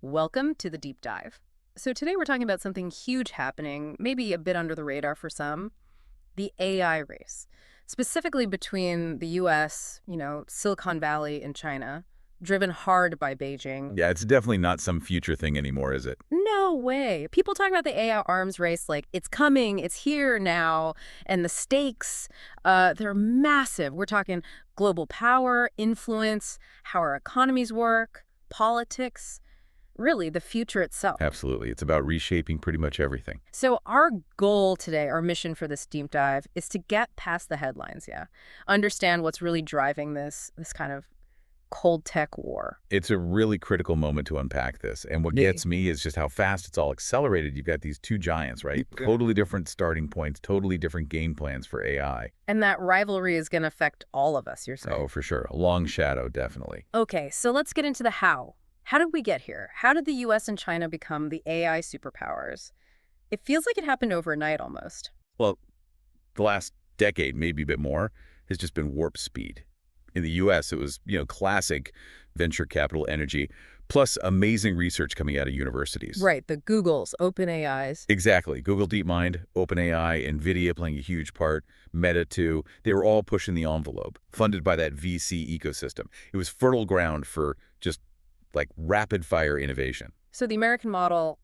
Welcome to the deep dive. So today we're talking about something huge happening, maybe a bit under the radar for some, the AI race, specifically between the US, Silicon Valley and China, driven hard by Beijing. Yeah, it's definitely not some future thing anymore, is it? No way. People talk about the AI arms race like it's coming, it's here now, and the stakes, they're massive. We're talking global power, influence, how our economies work, politics, really the future itself. Absolutely. It's about reshaping pretty much everything. So our goal today, our mission for this deep dive, is to get past the headlines, yeah. Understand what's really driving this kind of cold tech war. It's a really critical moment to unpack this. And what gets me is just how fast it's all accelerated. You've got these two giants, right? Yeah. Totally different starting points, totally different game plans for AI. And that rivalry is going to affect all of us, you're saying. Oh, for sure. A long shadow, definitely. Okay, so let's get into the how. How did we get here? How did the US and China become the AI superpowers? It feels like it happened overnight almost. Well, the last decade, maybe a bit more, has just been warp speed. In the U.S., it was, classic venture capital energy, plus amazing research coming out of universities. Right, the Googles, OpenAIs. Exactly. Google DeepMind, OpenAI, NVIDIA playing a huge part, Meta too. They were all pushing the envelope, funded by that VC ecosystem. It was fertile ground for just like rapid-fire innovation. So the American model,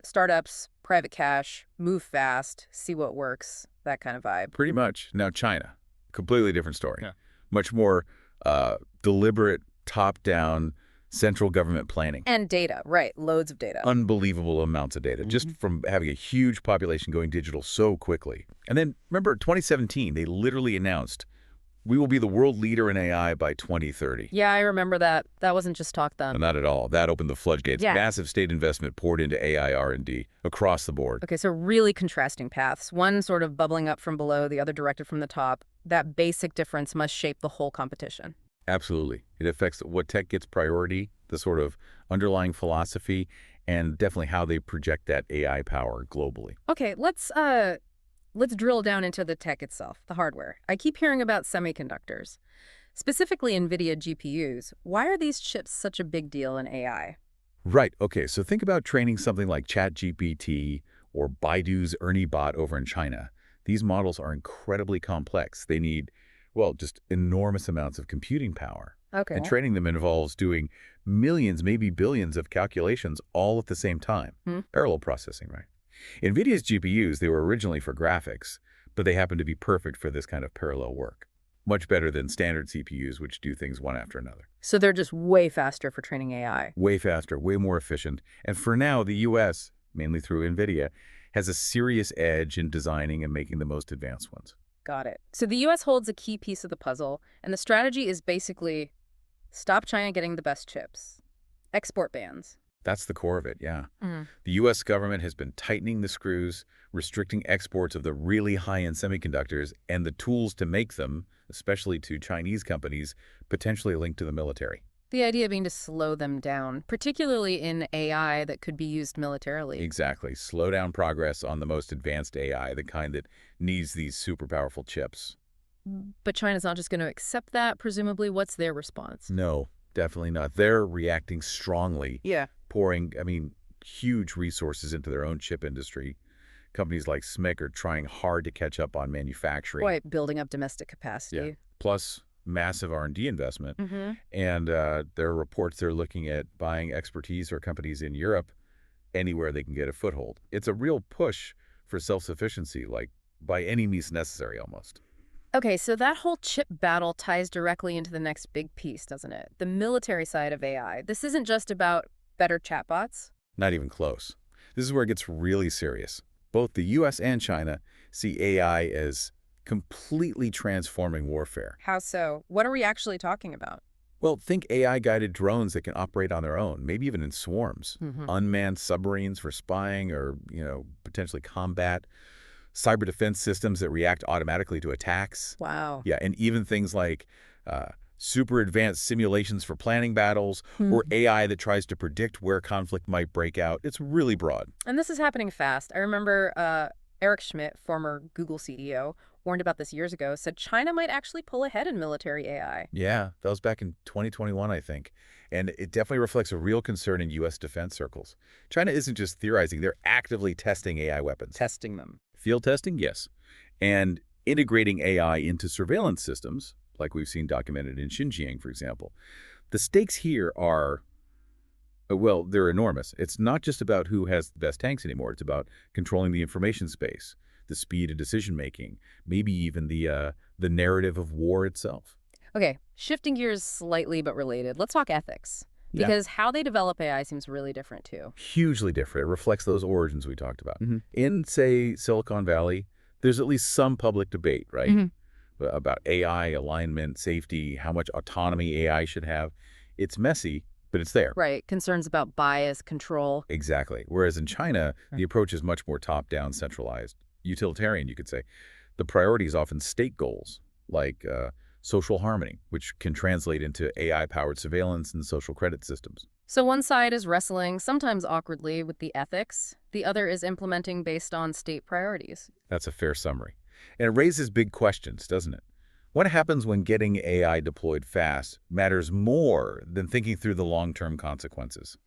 startups, private cash, move fast, see what works, that kind of vibe. Pretty much. Now China, completely different story. Yeah. Much more deliberate, top-down, central government planning. And data, right, loads of data. Unbelievable amounts of data, just from having a huge population going digital so quickly. And then, remember, 2017, they literally announced, we will be the world leader in AI by 2030. Yeah, I remember that. That wasn't just talk then. Not at all. That opened the floodgates. Yeah. Massive state investment poured into AI R&D across the board. Okay, so really contrasting paths. One sort of bubbling up from below, the other directed from the top. That basic difference must shape the whole competition. Absolutely. It affects what tech gets priority, the sort of underlying philosophy, and definitely how they project that AI power globally. Okay, let's drill down into the tech itself, the hardware. I keep hearing about semiconductors, specifically NVIDIA GPUs. Why are these chips such a big deal in AI? Right. Okay, so think about training something like ChatGPT or Baidu's Ernie bot over in China. These models are incredibly complex. They need, well, just enormous amounts of computing power. Okay. And training them involves doing millions, maybe billions of calculations all at the same time. Parallel processing, right? NVIDIA's GPUs, they were originally for graphics, but they happen to be perfect for this kind of parallel work. Much better than standard CPUs, which do things one after another. So they're just way faster for training AI. Way faster, way more efficient. And for now, the U.S., mainly through NVIDIA, has a serious edge in designing and making the most advanced ones. Got it. So the U.S. holds a key piece of the puzzle, and the strategy is basically stop China getting the best chips. Export bans. That's the core of it, yeah. The U.S. government has been tightening the screws, restricting exports of the really high-end semiconductors and the tools to make them, especially to Chinese companies, potentially linked to the military. The idea being to slow them down, particularly in AI that could be used militarily. Exactly. Slow down progress on the most advanced AI, the kind that needs these super powerful chips. But China's not just going to accept that, presumably. What's their response? No, definitely not. They're reacting strongly. Yeah. Pouring, huge resources into their own chip industry. Companies like SMIC are trying hard to catch up on manufacturing. Quite building up domestic capacity. Yeah. Plus massive R&D investment. And there are reports they're looking at buying expertise or companies in Europe anywhere they can get a foothold. It's a real push for self-sufficiency, like by any means necessary almost. Okay, so that whole chip battle ties directly into the next big piece, doesn't it? The military side of AI. This isn't just about better chatbots. Not even close. This is where it gets really serious. Both the U.S. and China see AI as completely transforming warfare. How so? What are we actually talking about? Well, think AI-guided drones that can operate on their own, maybe even in swarms. Unmanned submarines for spying or, potentially combat. Cyber defense systems that react automatically to attacks. Wow. Yeah, and even things like super advanced simulations for planning battles or AI that tries to predict where conflict might break out. It's really broad. And this is happening fast. I remember Eric Schmidt, former Google CEO, warned about this years ago, said China might actually pull ahead in military AI. Yeah, that was back in 2021, I think. And it definitely reflects a real concern in U.S. defense circles. China isn't just theorizing, they're actively testing AI weapons. Testing them. Field testing, yes. And integrating AI into surveillance systems, like we've seen documented in Xinjiang, for example. The stakes here are, well, they're enormous. It's not just about who has the best tanks anymore. It's about controlling the information space, the speed of decision-making, maybe even the narrative of war itself. Okay, shifting gears slightly but related, let's talk ethics. Yeah. Because how they develop AI seems really different too. Hugely different. It reflects those origins we talked about. In, say, Silicon Valley, there's at least some public debate, right? About AI, alignment, safety, how much autonomy AI should have. It's messy, but it's there. Right, concerns about bias, control. Exactly. Whereas in China, the approach is much more top-down, centralized, utilitarian, you could say. The priority is often state goals, like social harmony, which can translate into AI-powered surveillance and social credit systems. So one side is wrestling, sometimes awkwardly, with the ethics. The other is implementing based on state priorities. That's a fair summary. And it raises big questions, doesn't it? What happens when getting AI deployed fast matters more than thinking through the long-term consequences?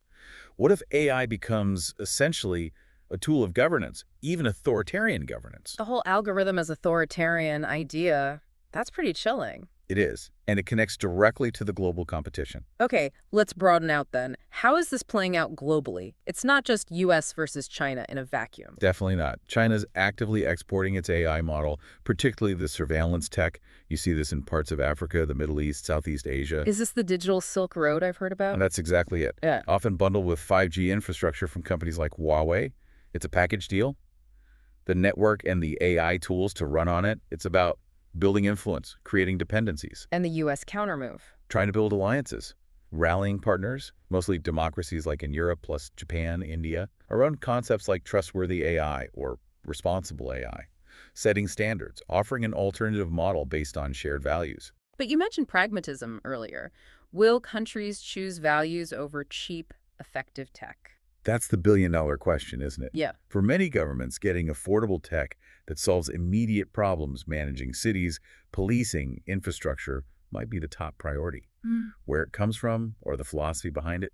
What if AI becomes essentially a tool of governance, even authoritarian governance? The whole algorithm as authoritarian idea, that's pretty chilling. It is, and it connects directly to the global competition. Okay, let's broaden out then. How is this playing out globally? It's not just US versus China in a vacuum. Definitely not. China's actively exporting its AI model, particularly the surveillance tech. You see this in parts of Africa, the Middle East, Southeast Asia. Is this the digital Silk Road I've heard about? And that's exactly it. Yeah. Often bundled with 5G infrastructure from companies like Huawei. It's a package deal. The network and the AI tools to run on it, it's about building influence, creating dependencies. And the US countermove. Trying to build alliances, rallying partners, mostly democracies like in Europe plus Japan, India, around concepts like trustworthy AI or responsible AI, setting standards, offering an alternative model based on shared values. But you mentioned pragmatism earlier. Will countries choose values over cheap, effective tech? That's the billion-dollar question, isn't it? Yeah. For many governments, getting affordable tech that solves immediate problems managing cities, policing, infrastructure might be the top priority. Where it comes from or the philosophy behind it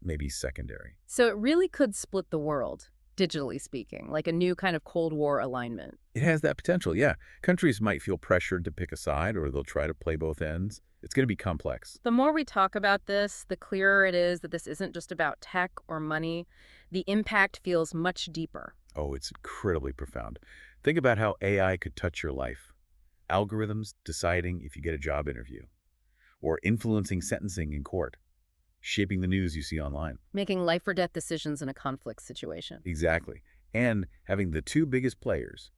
may be secondary. So it really could split the world, digitally speaking, like a new kind of Cold War alignment. It has that potential, yeah. Countries might feel pressured to pick a side or they'll try to play both ends. It's going to be complex. The more we talk about this, the clearer it is that this isn't just about tech or money. The impact feels much deeper. Oh, it's incredibly profound. Think about how AI could touch your life. Algorithms deciding if you get a job interview, or influencing sentencing in court, shaping the news you see online. Making life or death decisions in a conflict situation. Exactly. And having the two biggest players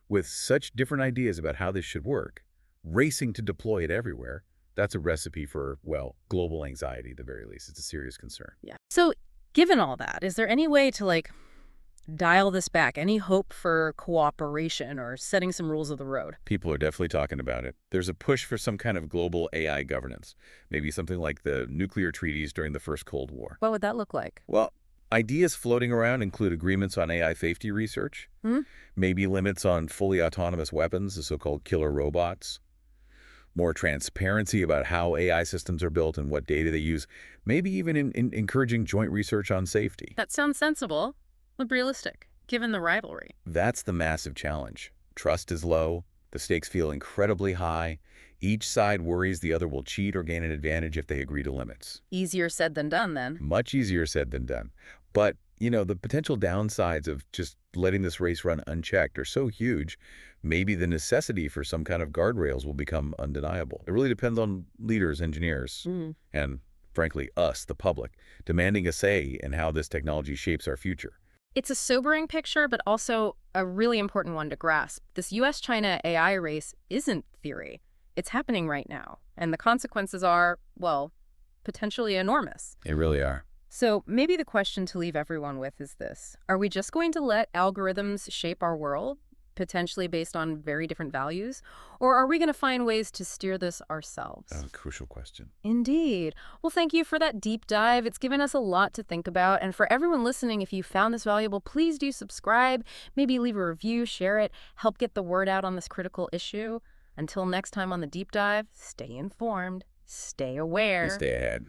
with such different ideas about how this should work, racing to deploy it everywhere, that's a recipe for, well, global anxiety at the very least. It's a serious concern. Yeah. So given all that, is there any way to, dial this back? Any hope for cooperation or setting some rules of the road? People are definitely talking about it. There's a push for some kind of global AI governance, maybe something like the nuclear treaties during the first Cold War. What would that look like? Well, ideas floating around include agreements on AI safety research, maybe limits on fully autonomous weapons, the so-called killer robots, more transparency about how AI systems are built and what data they use, maybe even in encouraging joint research on safety. That sounds sensible, but realistic, given the rivalry. That's the massive challenge. Trust is low. The stakes feel incredibly high. Each side worries the other will cheat or gain an advantage if they agree to limits. Easier said than done, then. Much easier said than done. But, the potential downsides of just letting this race run unchecked are so huge, maybe the necessity for some kind of guardrails will become undeniable. It really depends on leaders, engineers, and, frankly, us, the public, demanding a say in how this technology shapes our future. It's a sobering picture, but also a really important one to grasp. This US-China AI race isn't theory. It's happening right now. And the consequences are, well, potentially enormous. They really are. So maybe the question to leave everyone with is this. Are we just going to let algorithms shape our world? potentially based on very different values? Or are we going to find ways to steer this ourselves? A crucial question. Indeed. Well, thank you for that deep dive. It's given us a lot to think about. And for everyone listening, if you found this valuable, please do subscribe, maybe leave a review, share it, help get the word out on this critical issue. Until next time on the deep dive, stay informed, stay And aware. stay ahead.